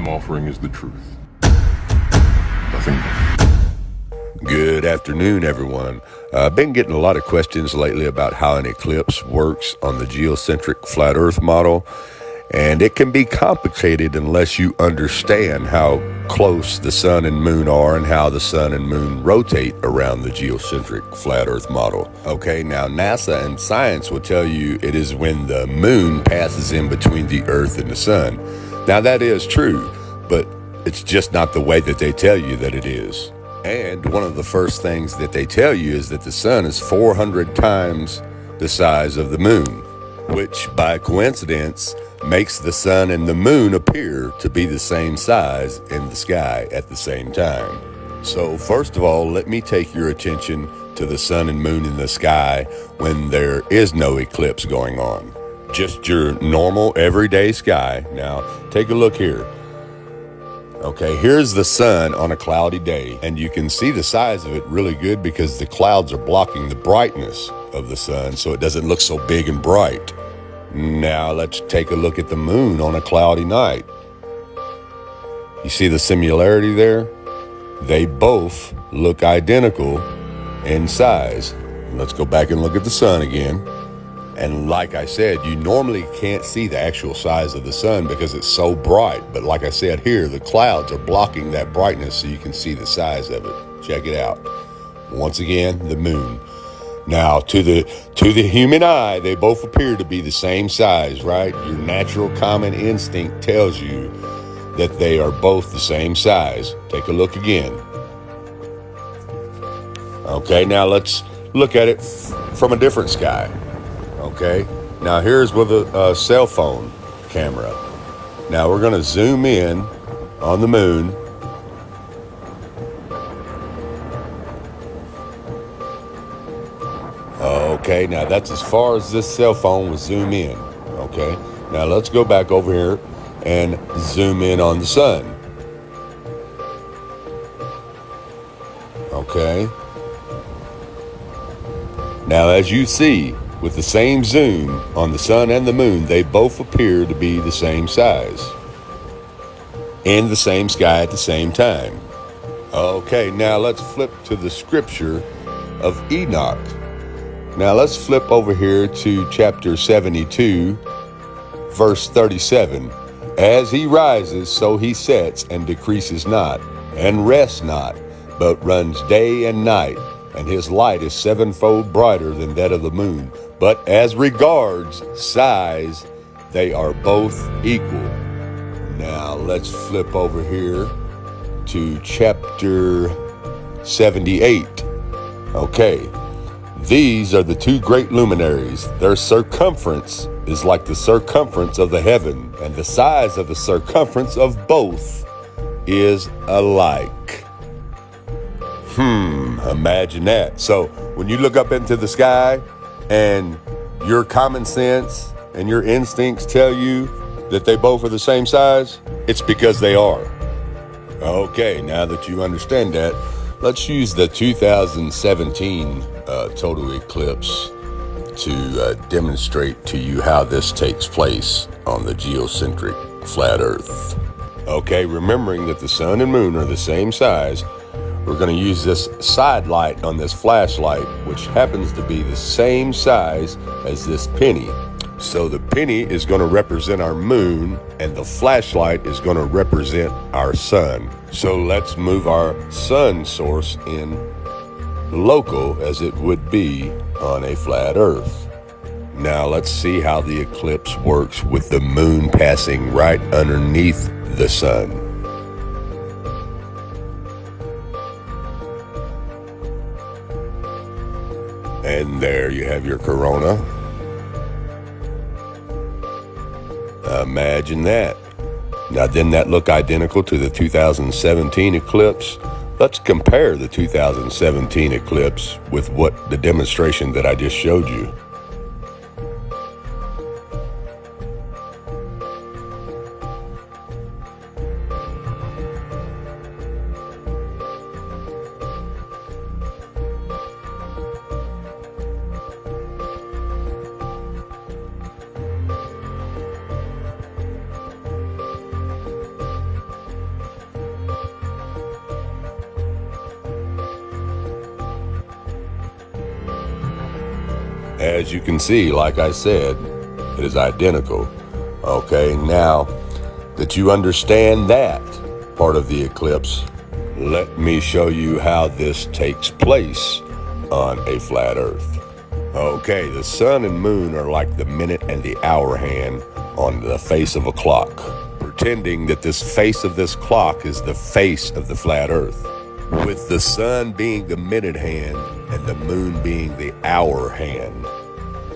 I'm offering is the truth. Nothing more. Good afternoon, everyone. I've been getting a lot of questions lately about how an eclipse works on the geocentric flat Earth model, and it can be complicated unless you understand how close the sun and moon are and how the sun and moon rotate around the geocentric flat Earth model. Okay, now NASA and science will tell you it is when the moon passes in between the Earth and the sun. Now that is true, but it's just not the way that they tell you that it is. And one of the first things that they tell you is that the sun is 400 times the size of the moon, which by coincidence makes the sun and the moon appear to be the same size in the sky at the same time. So first of all, let me take your attention to the sun and moon in the sky when there is no eclipse going on. Just your normal everyday sky. Now take a look here. Okay, here's the sun on a cloudy day, and you can see the size of it really good because the clouds are blocking the brightness of the sun so it doesn't look so big and bright. Now let's take a look at the moon on a cloudy night. You see the similarity there? They both look identical in size. Let's go back and look at the sun again. And like I said, you normally can't see the actual size of the sun because it's so bright. But like I said here, the clouds are blocking that brightness so you can see the size of it. Check it out. Once again, the moon. Now, to the human eye, they both appear to be the same size, right? Your natural common instinct tells you that they are both the same size. Take a look again. Okay, now let's look at it from a different sky. Okay, now here's with a cell phone camera. Now we're going to zoom in on the moon. Okay, now that's as far as this cell phone will zoom in. Okay, now let's go back over here and zoom in on the sun. Okay. Now as you see, with the same zoom on the sun and the moon, they both appear to be the same size in the same sky at the same time. Okay, now let's flip to the scripture of Enoch. Now let's flip over here to chapter 72, verse 37. As he rises, so he sets and decreases not, and rests not, but runs day and night, and his light is sevenfold brighter than that of the moon. But as regards size, they are both equal. Now let's flip over here to chapter 78. Okay, these are the two great luminaries. Their circumference is like the circumference of the heaven, and the size of the circumference of both is alike. Imagine that. So when you look up into the sky and your common sense and your instincts tell you that they both are the same size, it's because they are. Okay, now that you understand that, let's use the 2017 total eclipse to demonstrate to you how this takes place on the geocentric flat Earth. Okay, remembering that the sun and moon are the same size, we're going to use this side light on this flashlight, which happens to be the same size as this penny. So the penny is going to represent our moon, and the flashlight is going to represent our sun. So let's move our sun source in local as it would be on a flat Earth. Now let's see how the eclipse works with the moon passing right underneath the sun. And there you have your corona. Imagine that. Now, didn't that look identical to the 2017 eclipse? Let's compare the 2017 eclipse with what the demonstration that I just showed you. As you can see, like I said, it is identical. Okay, now that you understand that part of the eclipse, let me show you how this takes place on a flat Earth. Okay, the sun and moon are like the minute and the hour hand on the face of a clock, pretending that this face of this clock is the face of the flat Earth, with the sun being the minute hand and the moon being the hour hand.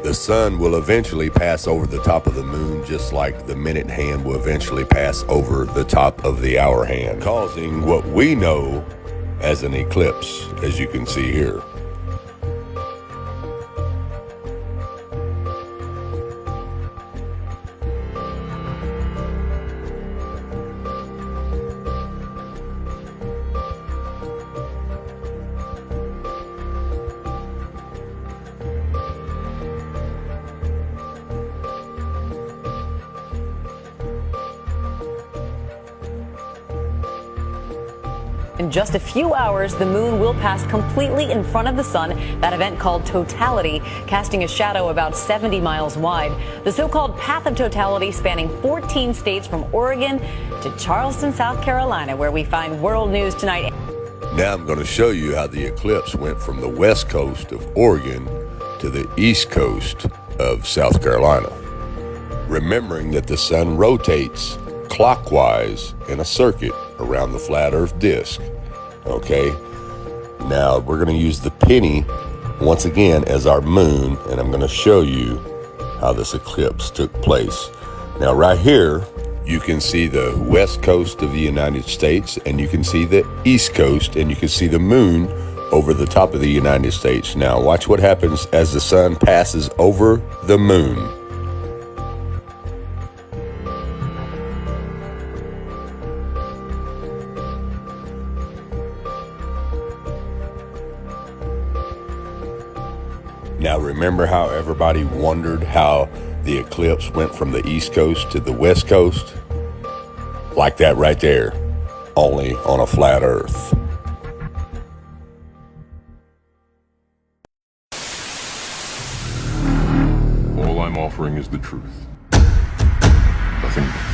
The sun will eventually pass over the top of the moon, just like the minute hand will eventually pass over the top of the hour hand, causing what we know as an eclipse, as you can see here. In just a few hours, the moon will pass completely in front of the sun, that event called totality, casting a shadow about 70 miles wide. The so-called path of totality spanning 14 states from Oregon to Charleston, South Carolina, where we find world news tonight. Now I'm going to show you how the eclipse went from the west coast of Oregon to the east coast of South Carolina. Remembering that the sun rotates clockwise in a circuit around the flat Earth disk. Okay, now we're going to use the penny once again as our moon, and I'm going to show you how this eclipse took place. Now right here you can see the west coast of the United States, and you can see the east coast, and you can see the moon over the top of the United States. Now watch what happens as the sun passes over the moon. Now remember how everybody wondered how the eclipse went from the east coast to the west coast? Like that right there, only on a flat Earth. All I'm offering is the truth. Nothing more.